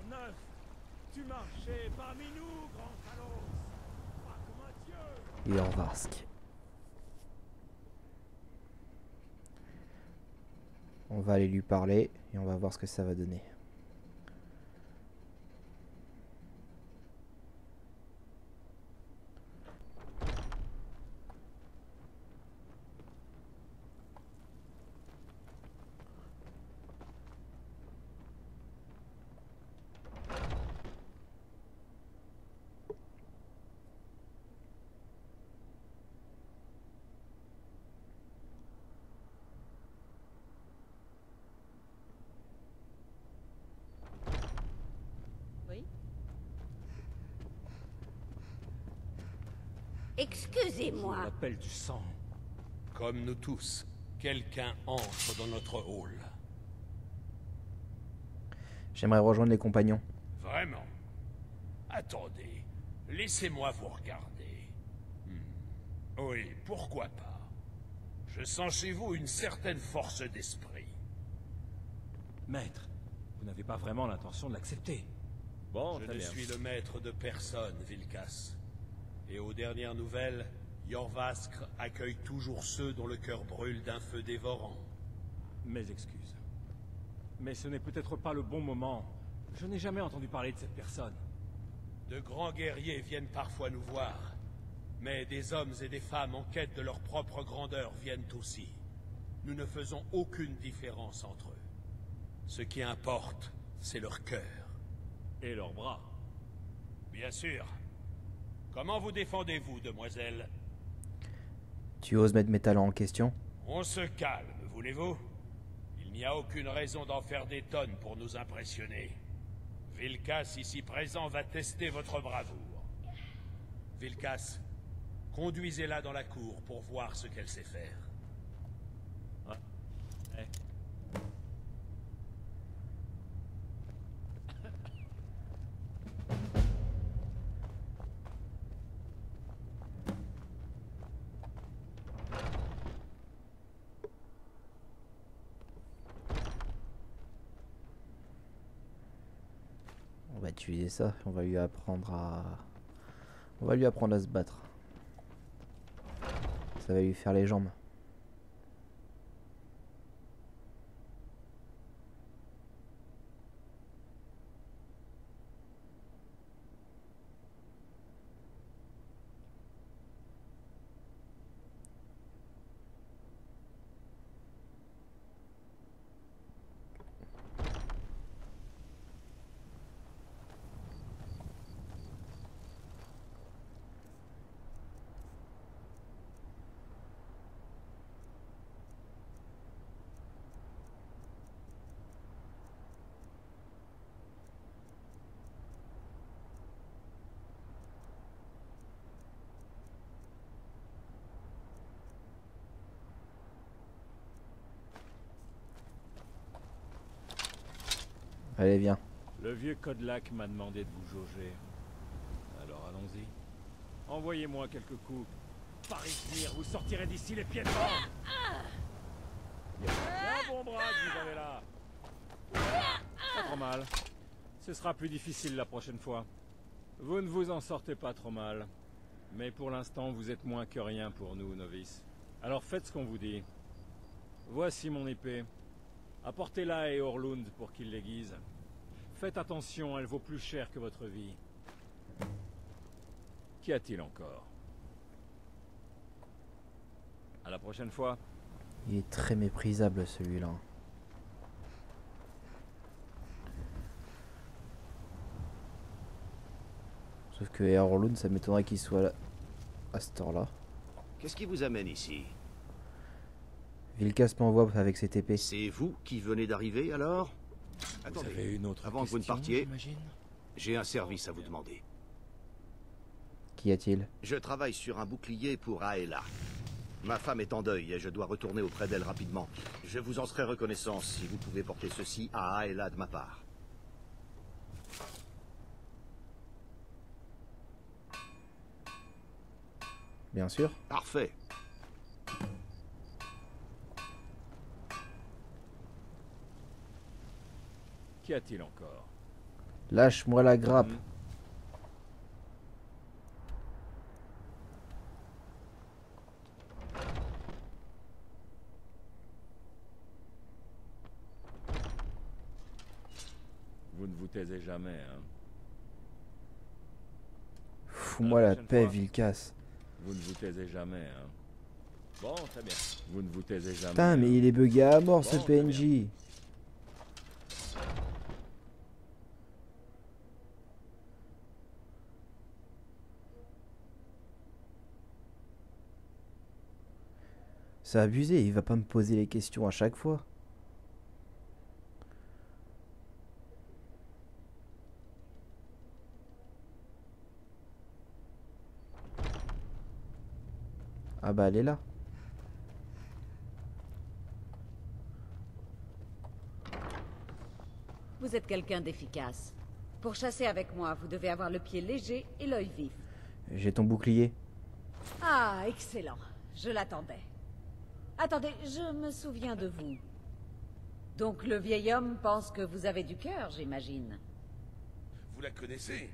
neuf. Tu marchais parmi nous, grand Talos. Pas comme un dieu. Jorvarsk. On va aller lui parler et on va voir ce que ça va donner. Oui. Excusez-moi. L'appel du sang. Comme nous tous, quelqu'un entre dans notre hall. J'aimerais rejoindre les compagnons. Vraiment? Attendez, laissez-moi vous regarder. Oui, pourquoi pas. Je sens chez vous une certaine force d'esprit. Maître, vous n'avez pas vraiment l'intention de l'accepter. Bon, Je très ne bien. suis le maître de personne, Vilkas. Et aux dernières nouvelles, Jorvaskr accueille toujours ceux dont le cœur brûle d'un feu dévorant. Mes excuses. Mais ce n'est peut-être pas le bon moment. Je n'ai jamais entendu parler de cette personne. De grands guerriers viennent parfois nous voir. Mais des hommes et des femmes en quête de leur propre grandeur viennent aussi. Nous ne faisons aucune différence entre eux. Ce qui importe, c'est leur cœur. Et leurs bras. Bien sûr. Comment vous défendez-vous, demoiselle? Tu oses mettre mes talents en question? On se calme, voulez-vous? Il n'y a aucune raison d'en faire des tonnes pour nous impressionner. Vilkas, ici présent, va tester votre bravoure. Vilkas, conduisez-la dans la cour pour voir ce qu'elle sait faire. Eh. On va utiliser ça, on va lui apprendre à... On va lui apprendre à se battre. Ça va lui faire les jambes. Allez, viens. Le vieux Kodlak m'a demandé de vous jauger. Alors allons-y. Envoyez-moi quelques coups. Par ici, vous sortirez d'ici les pieds devant. Un bon bras que vous avez là. Pas trop mal. Ce sera plus difficile la prochaine fois. Vous ne vous en sortez pas trop mal. Mais pour l'instant, vous êtes moins que rien pour nous, novices. Alors faites ce qu'on vous dit. Voici mon épée. Apportez-la à Eorlund pour qu'il l'aiguise. Faites attention, elle vaut plus cher que votre vie. Qu'y a-t-il encore? À la prochaine fois. Il est très méprisable celui-là. Sauf que Eorlund, ça m'étonnerait qu'il soit là à cette heure-là. Qu'est-ce qui vous amène ici? Vilkas m'envoie avec cette épée. C'est vous qui venez d'arriver, alors? Vous Attendez, avez une autre avant que vous ne question, partiez, j'imagine? j'ai un service à vous demander. Qu'y a-t-il? Je travaille sur un bouclier pour Aela. Ma femme est en deuil et je dois retourner auprès d'elle rapidement. Je vous en serai reconnaissant si vous pouvez porter ceci à Aela de ma part. Bien sûr. Parfait. Qu'y a-t-il encore? Lâche-moi la grappe. Mhm. Vous ne vous taisez jamais, hein. Fous-moi À la la prochaine paix, fois. Vilcas. Vous ne vous taisez jamais, hein. Bon, très bien. Vous ne vous taisez jamais. Putain, mais hein. il est bugué à mort ce Bon, très PNJ. C'est abusé, il va pas me poser les questions à chaque fois. Ah bah elle est là. Vous êtes quelqu'un d'efficace. Pour chasser avec moi, vous devez avoir le pied léger et l'œil vif. J'ai ton bouclier. Ah, excellent. Je l'attendais. Attendez, je me souviens de vous. Donc le vieil homme pense que vous avez du cœur, j'imagine. Vous la connaissez?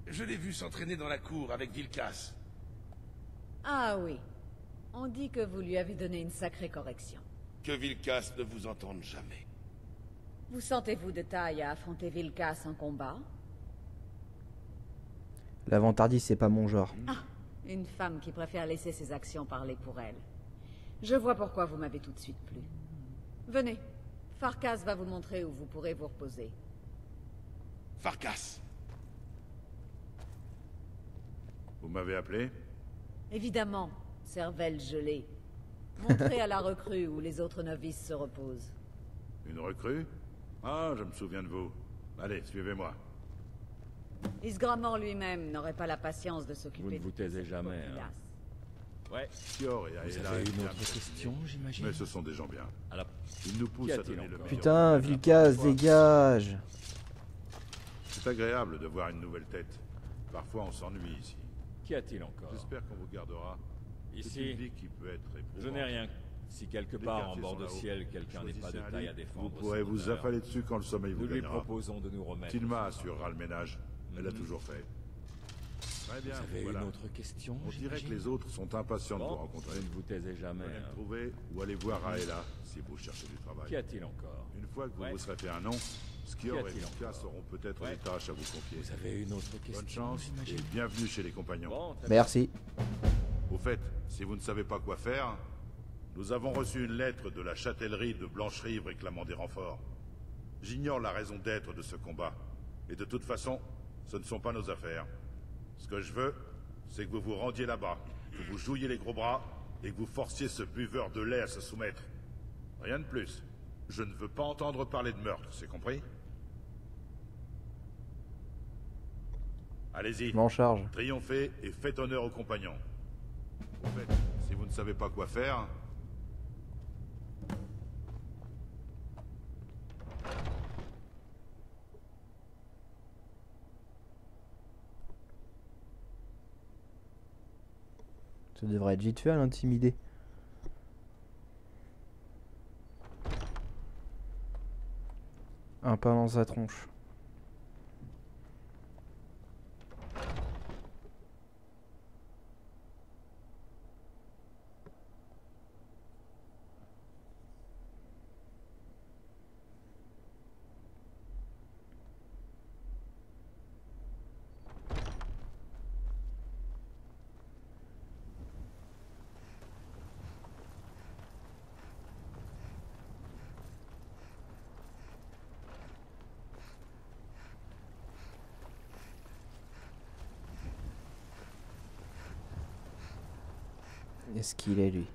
Je l'ai vue s'entraîner dans la cour avec Vilcas. Ah oui. On dit que vous lui avez donné une sacrée correction. Que Vilcas ne vous entende jamais. Vous sentez-vous de taille à affronter Vilcas en combat? L'avantardiste, c'est pas mon genre. Ah, une femme qui préfère laisser ses actions parler pour elle. Je vois pourquoi vous m'avez tout de suite plu. Venez, Farkas va vous montrer où vous pourrez vous reposer. Farkas! Vous m'avez appelé? Évidemment, cervelle gelée. Montrez à la recrue où les autres novices se reposent. Une recrue? Ah, je me souviens de vous. Allez, suivez-moi. Isgramor lui-même n'aurait pas la patience de s'occuper Vous ne vous de taisez cette jamais, populace. Ouais. Kior et Vous Aela avez aiment une bien autre cuisiner, question, j'imagine? mais ce sont des gens bien. À la- Ils nous poussent Qu'y à a-t-il donner le encore? meilleur. Putain, de nous-mêmes Vilcas, la prochaine fois. dégage. C'est agréable de voir une nouvelle tête. Parfois, on s'ennuie ici. Qu'y a-t-il encore? J'espère qu'on vous gardera. C'est une Ici, vie qui peut être éprouvante. je n'ai rien. Si quelque Les part en quartiers bord sont de là-haut. ciel, quelqu'un n'est pas de Choisissez un taille lit, à défendre vous pourrez son vous honneur, affaler dessus quand le sommeil nous vous lui gagnera. proposons de nous remettre. Tilma assurera le ménage. Elle a Mhm. toujours fait. Très bien, Vous avez voilà. une autre question, On dirait que j'imagine? les autres sont impatients de vous Bon, rencontrer. vous ne vous taisez jamais. Venez me hein. trouver ou allez voir Aela si vous cherchez du travail. Qu'y a-t-il encore? Une fois que vous Ouais. vous serez fait un nom, Skior Qu'y et a-t-il Vilcas encore? auront peut-être Ouais. des tâches à vous confier. Vous avez une autre question, Bonne chance et j'imagine? bienvenue chez les compagnons. Bon, très Merci. Au fait, si vous ne savez pas quoi faire, nous avons reçu une lettre de la châtellerie de Blancherive réclamant des renforts. J'ignore la raison d'être de ce combat. Et de toute façon, ce ne sont pas nos affaires. Ce que je veux, c'est que vous vous rendiez là-bas, que vous jouiez les gros bras et que vous forciez ce buveur de lait à se soumettre. Rien de plus. Je ne veux pas entendre parler de meurtre, c'est compris? Allez-y. Je m'en charge. Triomphez et faites honneur aux compagnons. Au fait, si vous ne savez pas quoi faire... Ça devrait être vite fait à l'intimider. Un pas dans sa tronche. Est-ce qu'il est lui?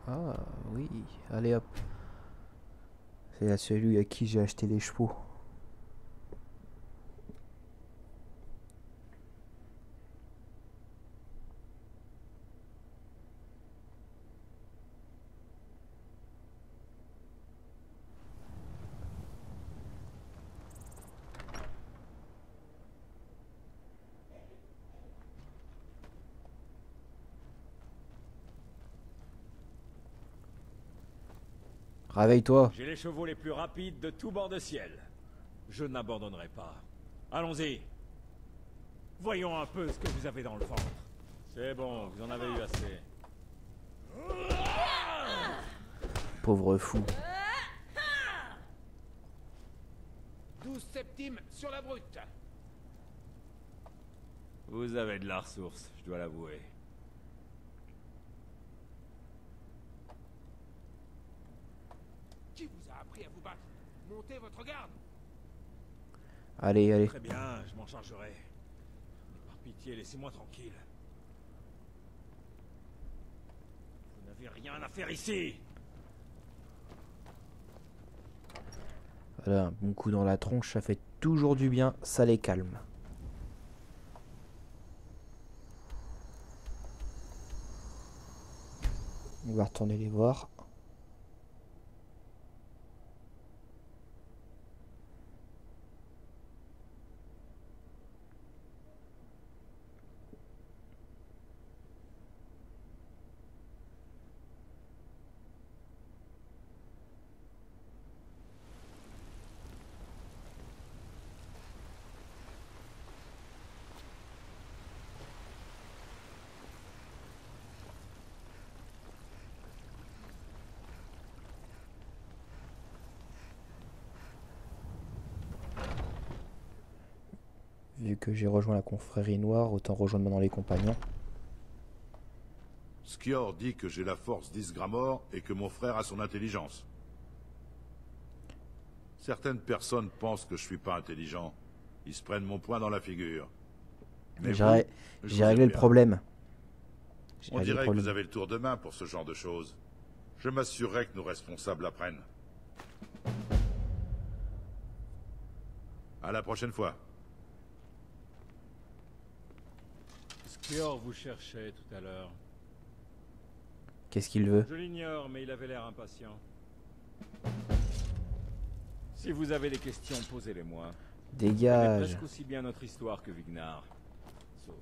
Ah oui, allez hop. C'est là celui à qui j'ai acheté les chevaux. Réveille-toi. J'ai les chevaux les plus rapides de tout bord de ciel. Je n'abandonnerai pas. Allons-y. Voyons un peu ce que vous avez dans le ventre. C'est bon, vous en avez eu assez. Pauvre fou. 12 septimes sur la brute. Vous avez de la ressource, je dois l'avouer. Qui vous a appris à vous battre? Montez votre garde. Allez, allez. Très bien, je m'en chargerai. Mais par pitié, laissez-moi tranquille. Vous n'avez rien à faire ici. Voilà, un bon coup dans la tronche, ça fait toujours du bien, ça les calme. On va retourner les voir. Vu que j'ai rejoint la confrérie noire, autant rejoindre maintenant les compagnons. Skior dit que j'ai la force d'Isgramor et que mon frère a son intelligence. Certaines personnes pensent que je suis pas intelligent. Ils se prennent mon poing dans la figure. Mais J'ai vous, je j'ai vous réglé aime le bien. problème. J'ai On réglé le dirait que problème. vous avez le tour de main pour ce genre de choses. Je m'assurerai que nos responsables apprennent. À la prochaine fois. Skior vous cherchait tout à l'heure. Qu'est-ce qu'il veut? Je l'ignore, mais il avait l'air impatient. Si vous avez des questions, posez-les-moi. C'est Dégage. presque aussi bien notre histoire que Vignar. Sauf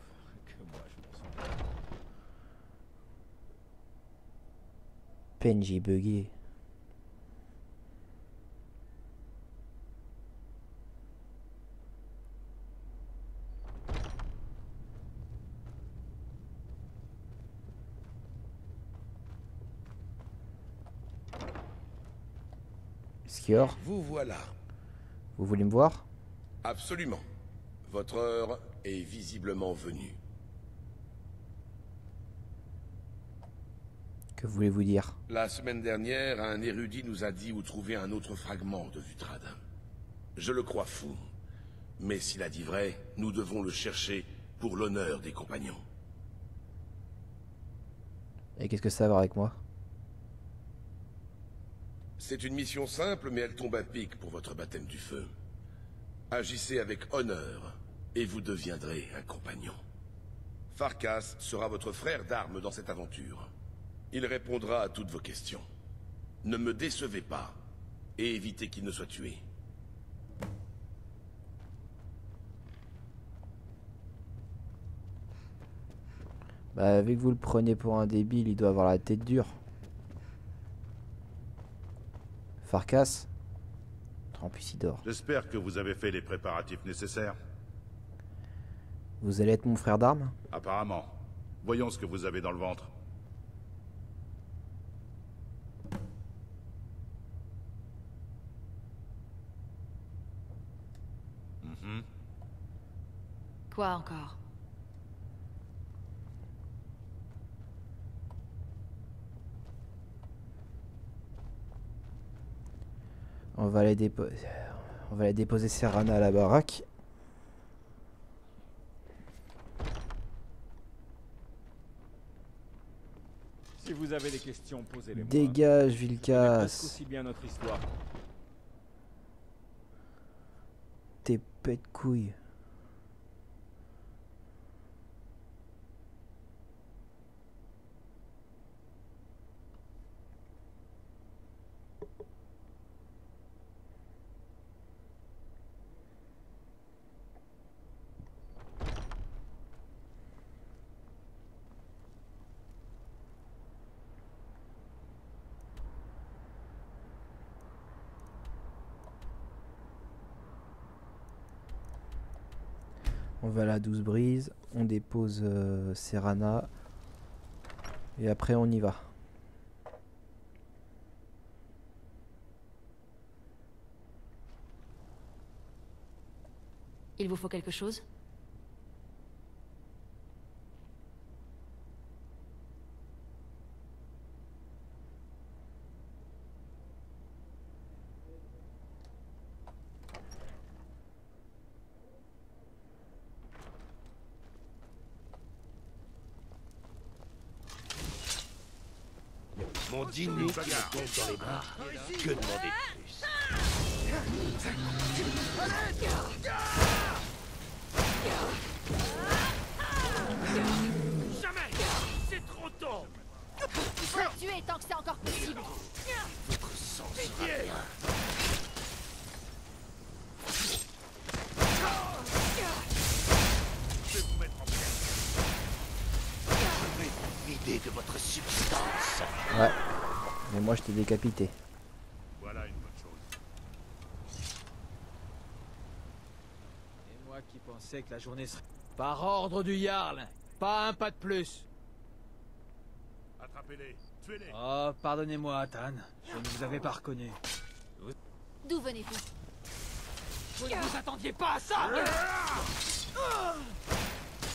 que moi, je m'en sors. PNJ bugué. Skior, Vous voilà. vous voulez me voir? Absolument. Votre heure est visiblement venue. Que voulez-vous dire? La semaine dernière, un érudit nous a dit où trouver un autre fragment de Vutrad. Je le crois fou. Mais s'il a dit vrai, nous devons le chercher pour l'honneur des compagnons. Et qu'est-ce que ça va avoir avec moi? C'est une mission simple, mais elle tombe à pic pour votre baptême du feu. Agissez avec honneur, et vous deviendrez un compagnon. Farkas sera votre frère d'armes dans cette aventure. Il répondra à toutes vos questions. Ne me décevez pas, et évitez qu'il ne soit tué. Bah, vu que vous le prenez pour un débile, il doit avoir la tête dure. Farkas, Trampucidor. J'espère que vous avez fait les préparatifs nécessaires. Vous allez être mon frère d'armes? Apparemment. Voyons ce que vous avez dans le ventre. Quoi encore? On va aller déposer Serrana à la baraque. Si vous avez des questions, posez-les-moi. Dégage, C'est presque Vilkas. aussi bien notre histoire. Tes pètes couilles. On va à la 12 brise, on dépose Serana et après on y va. Il vous faut quelque chose? Mon dîner qui me tombe dans les bras. Que demander de plus? Jamais! C'est trop tôt! Il faut la tuer tant que c'est encore possible. Votre sang sera bien. Je vais vous mettre en place. Je vais vous vider de votre substance. Ouais, mais moi je t'ai décapité. Voilà une bonne chose. Et moi qui pensais que la journée serait... Par ordre du Jarl, pas un pas de plus. Attrapez-les, tuez-les. Oh, pardonnez-moi, Athan. Je ne vous avais pas reconnu. D'où venez-vous? Vous ne vous attendiez pas à ça!